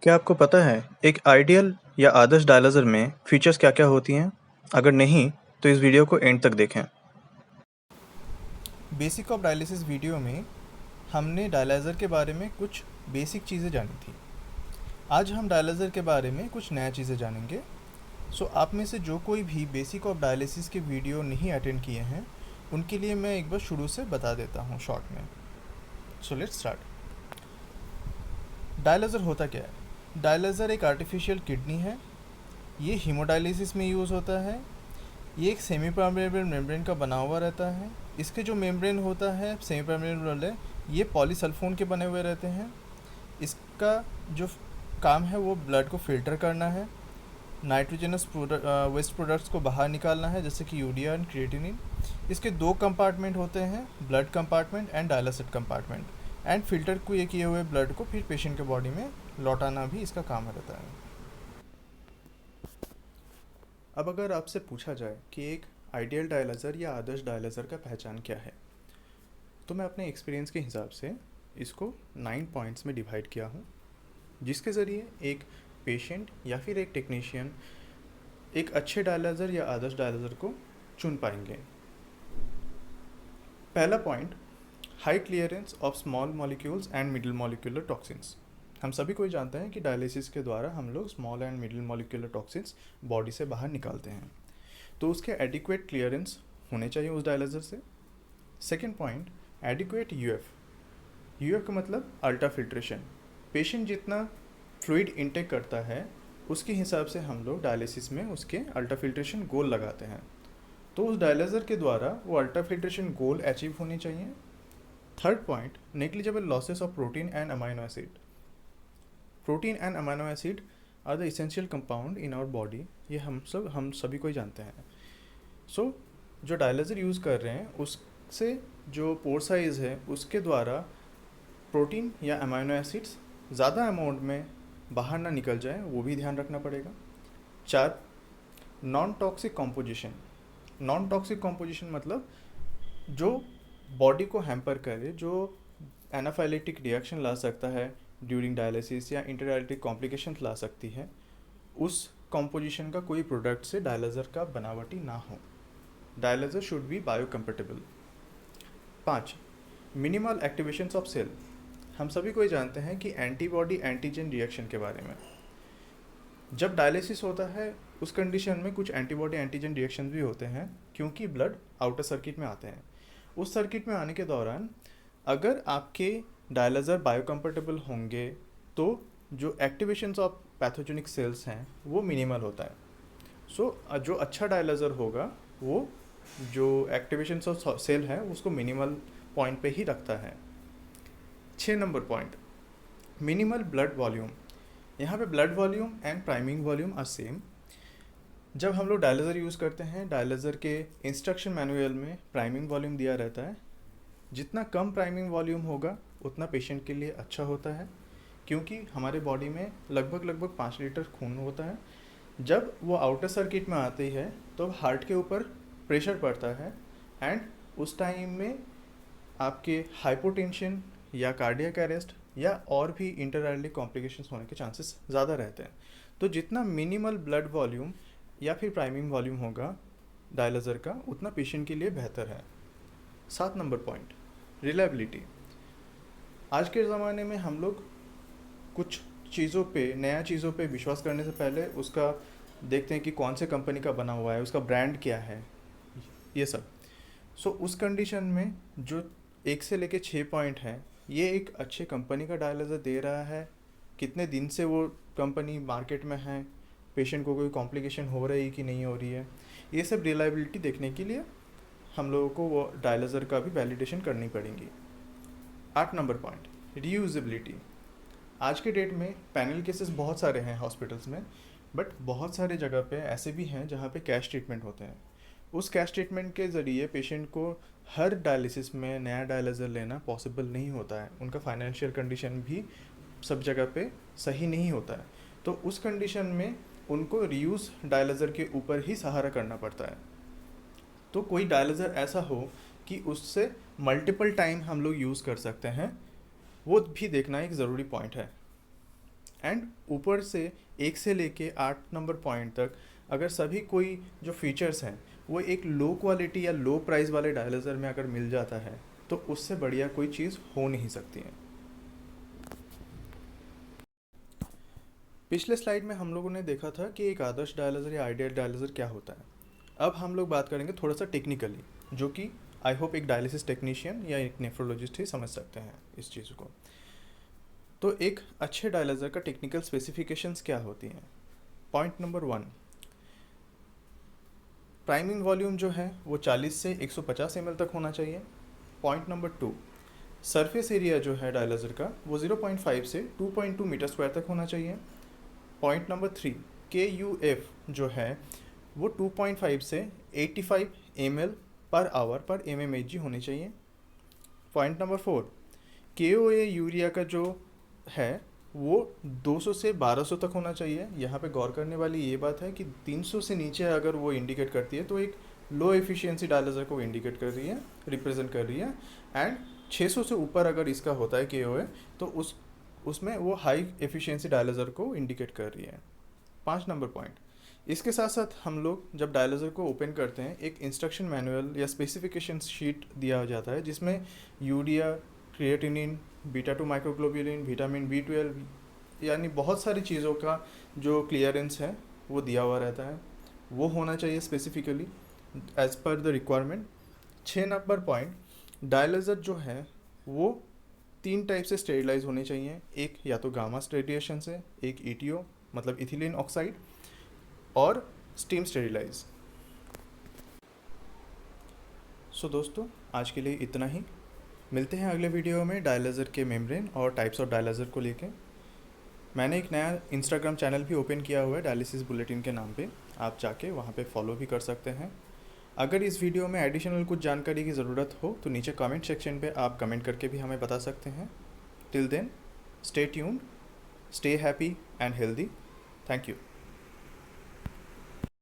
क्या आपको पता है एक आइडियल या आदर्श डायलिसिस में फीचर्स क्या-क्या होती हैं? अगर नहीं, तो इस वीडियो को एंड तक देखें। बेसिक ऑफ डायलिसिस वीडियो में हमने डायलाइज़र के बारे में कुछ बेसिक चीज़ें जानी थी। आज हम डायलाइज़र के बारे में कुछ नया चीज़ें जानेंगे। सो आप में से जो कोई भी बेसिक ऑफ डायलिसिस के वीडियो नहीं अटेंड किए हैं, उनके लिए मैं एक बार शुरू से बता देता हूँ शॉर्ट में। So let's start. डायलाइज़र होता क्या है? डायलाइज़र एक आर्टिफिशियल किडनी है। ये हीमोडायलिसिस में यूज़ होता है। ये एक सेमी परमेबल मेम्ब्रेन का बना हुआ रहता है। इसके जो मेम्ब्रेन होता है सेमी परमेबल वाले, ये पॉलीसल्फोन के बने हुए रहते हैं। इसका जो काम है वो ब्लड को फिल्टर करना है, नाइट्रोजनस वेस्ट प्रोडक्ट्स को बाहर निकालना है, जैसे कि यूरिया एंड क्रिएटिनिन। इसके दो कंपार्टमेंट होते हैं, blood compartment and dialysis compartment. And filter किए हुए ब्लड को फिर पेशेंट के बॉडी में लौटाना भी इसका काम रहता है। अब अगर आपसे पूछा जाए कि एक आइडियल डायलाइज़र या आदर्श डायलाइज़र का पहचान क्या है, तो मैं अपने एक्सपीरियंस के हिसाब से इसको 9 पॉइंट्स में डिवाइड किया हूँ, जिसके ज़रिए एक पेशेंट या फिर एक टेक्नीशियन एक अच्छे डायलाइज़र या आदर्श डायलाइज़र को चुन पाएंगे। पहला point, high clearance of small molecules and middle molecular toxins. हम सभी कोई जानते हैं कि डायलिसिस के द्वारा हम लोग small and middle molecular toxins body से बाहर निकालते हैं, तो उसके एडिक्वेट क्लियरेंस होने चाहिए उस डायलाइज़र से। Second point, adequate UF. UF का मतलब अल्ट्रा फिल्ट्रेशन। पेशेंट जितना फ्लूइड इनटेक करता है उसके हिसाब से हम लोग डायलिसिस में उसके अल्ट्रा फिल्ट्रेशन गोल लगाते हैं, तो उस डायलाइज़र के द्वारा वो अल्ट्रा फिल्ट्रेशन गोल अचीव होनी चाहिए। Third point, negligible losses of protein and amino acid. Protein and amino acid are the essential compound in our body, ये हम सभी को ही जानते हैं। सो जो डायलाइज़र यूज़ कर रहे हैं उससे जो पोर साइज़ है उसके द्वारा प्रोटीन या अमाइनो एसिड्स ज़्यादा अमाउंट में बाहर ना निकल जाए, वो भी ध्यान रखना पड़ेगा। 4, non toxic composition. Non toxic composition मतलब जो बॉडी को हैम्पर करे, जो एनाफाइलेटिक रिएक्शन ला सकता है ड्यूरिंग डायलिसिस या इंटरडायलिटिक कॉम्प्लिकेशंस ला सकती है, उस कॉम्पोजिशन का कोई प्रोडक्ट से डायलाइज़र का बनावटी ना हो। Dialyser should be biocompatible. 5, minimal activations of cell. हम सभी को ही जानते हैं कि एंटीबॉडी एंटीजन रिएक्शन के बारे में। जब डायलिसिस होता है उस कंडीशन में कुछ एंटीबॉडी एंटीजन रिएक्शन भी होते हैं, क्योंकि ब्लड आउटर सर्किट में आते हैं। उस सर्किट में आने के दौरान अगर आपके डायलाइज़र बायोकम्पेटेबल होंगे तो जो एक्टिवेशंस ऑफ पैथोजेनिक सेल्स हैं वो मिनिमल होता है। सो जो अच्छा डायलाइज़र होगा वो जो एक्टिवेशंस ऑफ सेल है उसको मिनिमल पॉइंट पे ही रखता है। 6 number point, minimal blood volume. यहाँ पे blood volume and priming volume are same. जब हम लोग डायलाइज़र यूज़ करते हैं, डायलाइज़र के इंस्ट्रक्शन मैनुअल में प्राइमिंग वॉल्यूम दिया रहता है। जितना कम प्राइमिंग वॉल्यूम होगा उतना पेशेंट के लिए अच्छा होता है, क्योंकि हमारे बॉडी में लगभग 5 लीटर खून होता है। जब वो आउटर सर्किट में आती है तो हार्ट के ऊपर प्रेशर पड़ता है एंड उस टाइम में आपके हाइपोटेंशन या कार्डियक अरेस्ट या और भी इंटरआर्टरी कॉम्प्लिकेशंस होने के चांसेस ज़्यादा रहते हैं। तो जितना मिनिमल ब्लड वॉल्यूम या फिर प्राइमिंग वॉल्यूम होगा डायलाइज़र का, उतना पेशेंट के लिए बेहतर है। 7 नंबर पॉइंट, रिलायबिलिटी। आज के ज़माने में हम लोग कुछ चीज़ों पे, नया चीज़ों पे विश्वास करने से पहले उसका देखते हैं कि कौन से कंपनी का बना हुआ है, उसका ब्रांड क्या है, ये सब। सो उस कंडीशन में जो 1 से लेके 6 पॉइंट हैं, ये एक अच्छे कंपनी का डायलाइज़र दे रहा है, कितने दिन से वो कंपनी मार्केट में है, पेशेंट को कोई कॉम्प्लिकेशन हो रही कि नहीं हो रही है, ये सब रिलायबिलिटी देखने के लिए हम लोगों को वो डायलाइज़र का भी वैलिडेशन करनी पड़ेगी। 8 नंबर पॉइंट, रीयूजेबिलिटी। आज के डेट में पैनल केसेस बहुत सारे हैं हॉस्पिटल्स में, बट बहुत सारे जगह पे ऐसे भी हैं जहाँ पे कैश ट्रीटमेंट होते हैं। उस कैश ट्रीटमेंट के ज़रिए पेशेंट को हर डायलिसिस में नया डायलाइज़र लेना पॉसिबल नहीं होता है, उनका फाइनेंशियल कंडीशन भी सब जगह पे सही नहीं होता है। तो उस कंडीशन में उनको रीयूज़ डायलाइज़र के ऊपर ही सहारा करना पड़ता है। तो कोई डायलाइज़र ऐसा हो कि उससे मल्टीपल टाइम हम लोग यूज़ कर सकते हैं, वो भी देखना एक ज़रूरी पॉइंट है। एंड ऊपर से 1 से लेके 8 नंबर पॉइंट तक अगर सभी कोई जो फीचर्स हैं वो एक लो क्वालिटी या लो प्राइस वाले डायलाइजर में अगर मिल जाता है तो उससे बढ़िया कोई चीज़ हो नहीं सकती है। पिछले स्लाइड में हम लोगों ने देखा था कि एक आदर्श डायलाइजर या आइडियल डायलाइजर क्या होता है। अब हम लोग बात करेंगे थोड़ा सा टेक्निकली, जो कि आई होप एक डायलिसिस टेक्नीशियन या एक नेफ्रोलॉजिस्ट ही समझ सकते हैं इस चीज़ को। तो एक अच्छे डायलाइजर का टेक्निकल स्पेसिफिकेशंस क्या होती हैं। पॉइंट नंबर 1, प्राइमिंग वॉल्यूम जो है वो 40 से 150 ml तक होना चाहिए। पॉइंट नंबर 2, सरफेस एरिया जो है डायलाइजर का वो 0.5 से 2.2 मीटर स्क्वायर तक होना चाहिए। पॉइंट नंबर 3, KUF जो है वो 2.5 से 85 ml पर आवर पर mmHg होनी चाहिए। पॉइंट नंबर 4, KOA यूरिया का जो है वो 200 से 1200 तक होना चाहिए। यहाँ पे गौर करने वाली ये बात है कि 300 से नीचे अगर वो इंडिकेट करती है तो एक लो एफिशिएंसी डायलाइजर को इंडिकेट कर रही है, रिप्रेजेंट कर रही है। एंड 600 से ऊपर अगर इसका होता है KOA तो उसमें वो हाई एफिशिएंसी डायलाइजर को इंडिकेट कर रही है। 5 नंबर पॉइंट, इसके साथ साथ हम लोग जब डायलाइजर को ओपन करते हैं एक इंस्ट्रक्शन मैनुअल या स्पेसिफिकेशन शीट दिया जाता है जिसमें urea, creatinine, beta microglobulin, vitamin B12 यानी बहुत सारी चीज़ों का जो क्लियरेंस है वो दिया हुआ रहता है, वो होना चाहिए specifically as per the requirement. 6 number point, dialyser जो है वो 3 टाइप से स्टेरिलाइज होने चाहिए। एक या तो गामा रेडिएशन से, एक ETO मतलब इथिलीन ऑक्साइड, और स्टीम स्टेरिलाइज। सो दोस्तों आज के लिए इतना ही, मिलते हैं अगले वीडियो में डायलाइजर के मेम्ब्रेन और टाइप्स ऑफ डायलाइजर को लेके। मैंने एक नया इंस्टाग्राम चैनल भी ओपन किया हुआ है डायलिसिस बुलेटिन के नाम पे, आप जाके वहाँ पे फॉलो भी कर सकते हैं। अगर इस वीडियो में एडिशनल कुछ जानकारी की ज़रूरत हो तो नीचे कमेंट सेक्शन पे आप कमेंट करके भी हमें बता सकते हैं। Till then stay tuned, stay happy and healthy. Thank you.